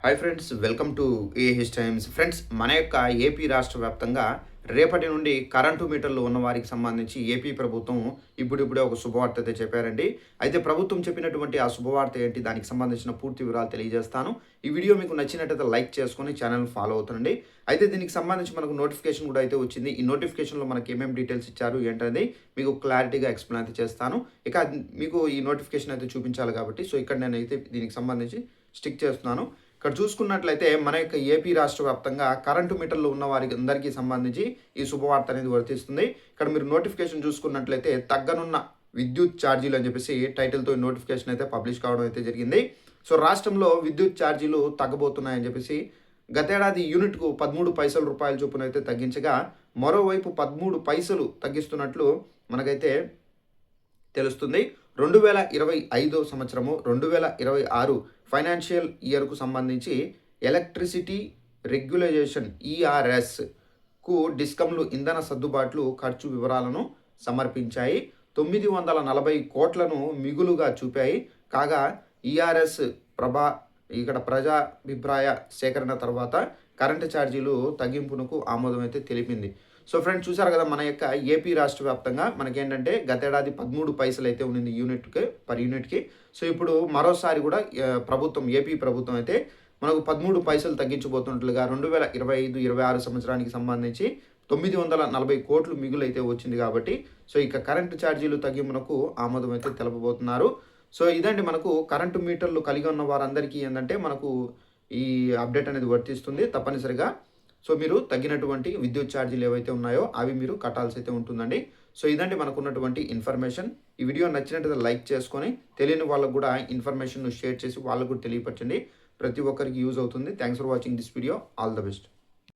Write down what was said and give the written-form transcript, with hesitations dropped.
Hi friends, welcome to AH times. Friends, మన యొక్క AP రాష్ట్ర వ్యాప్తంగా రేపటి నుండి కరెంటు మీటర్లు ఉన్న వారికి సంబంధించి ఏపీ ప్రభుత్వం ఇప్పుడిప్పుడే ఒక శుభవార్త అయితే చెప్పారండి. అయితే ప్రభుత్వం చెప్పినటువంటి ఆ శుభవార్త ఏంటి, దానికి సంబంధించిన పూర్తి వివరాలు తెలియజేస్తాను. ఈ వీడియో మీకు నచ్చినట్టయితే లైక్ చేసుకొని ఛానల్ ఫాలో అవుతుండండి. అయితే దీనికి సంబంధించి మనకు నోటిఫికేషన్ కూడా అయితే వచ్చింది. ఈ నోటిఫికేషన్లో మనకి ఏమేమి డీటెయిల్స్ ఇచ్చారు ఏంటనేది మీకు క్లారిటీగా ఎక్స్ప్లెయిన్ అయితే చేస్తాను. ఇక మీకు ఈ నోటిఫికేషన్ అయితే చూపించాలి కాబట్టి ఇక్కడ నేనైతే దీనికి సంబంధించి స్టిక్ చేస్తున్నాను. ఇక్కడ చూసుకున్నట్లయితే మన యొక్క ఏపీ రాష్ట్ర వ్యాప్తంగా కరెంటు మీటర్లు ఉన్న వారికి అందరికీ సంబంధించి ఈ శుభవార్త అనేది వర్తిస్తుంది. ఇక్కడ మీరు నోటిఫికేషన్ చూసుకున్నట్లయితే తగ్గనున్న విద్యుత్ ఛార్జీలు అని చెప్పేసి టైటిల్తో నోటిఫికేషన్ అయితే పబ్లిష్ కావడం అయితే జరిగింది. సో రాష్ట్రంలో విద్యుత్ ఛార్జీలు తగ్గబోతున్నాయని చెప్పేసి గతేడాది యూనిట్కు 13 పైసల రూపాయల చొప్పున అయితే తగ్గించగా, మరోవైపు 13 పైసలు తగ్గిస్తున్నట్లు మనకైతే తెలుస్తుంది. 2025 సంవత్సరము 2026 ఫైనాన్షియల్ ఇయర్కు సంబంధించి ఎలక్ట్రిసిటీ రెగ్యులైజేషన్ ఈఆర్ఎస్కు డిస్కంలు ఇంధన సర్దుబాట్లు ఖర్చు వివరాలను సమర్పించాయి. 940 కోట్లను మిగులుగా చూపాయి. కాగా ఈఆర్ఎస్ ప్రజాభిప్రాయ సేకరణ తర్వాత కరెంటు ఛార్జీలు తగ్గింపునకు ఆమోదం అయితే తెలిపింది. సో ఫ్రెండ్స్, చూసారు కదా, మన యొక్క ఏపీ రాష్ట్ర వ్యాప్తంగా మనకేంటంటే గతేడాది 13 పైసలు అయితే ఉన్నింది పర్ యూనిట్కి. సో ఇప్పుడు మరోసారి కూడా ఏపీ ప్రభుత్వం అయితే మనకు 13 పైసలు తగ్గించబోతున్నట్లుగా 2025-26 సంవత్సరానికి సంబంధించి 940 కోట్లు మిగులు అయితే వచ్చింది కాబట్టి, సో ఇక కరెంటు ఛార్జీలు తగ్గింపునకు ఆమోదం అయితే తెలపబోతున్నారు. సో ఇదండి మనకు కరెంటు మీటర్లు కలిగి ఉన్న వారందరికీ ఏంటంటే మనకు ఈ అప్డేట్ అనేది వర్తిస్తుంది తప్పనిసరిగా. సో మీరు తగ్గినటువంటి విద్యుత్ ఛార్జీలు ఏవైతే ఉన్నాయో అవి మీరు కట్టాల్సి అయితే ఉంటుందండి. సో ఇదండి మనకున్నటువంటి ఇన్ఫర్మేషన్. ఈ వీడియో నచ్చినట్లయితే లైక్ చేసుకొని తెలియని వాళ్ళకు కూడా ఇన్ఫర్మేషన్ షేర్ చేసి వాళ్ళకు కూడా తెలియపరచండి. ప్రతి ఒక్కరికి యూజ్ అవుతుంది. Thanks for watching this video. All the best.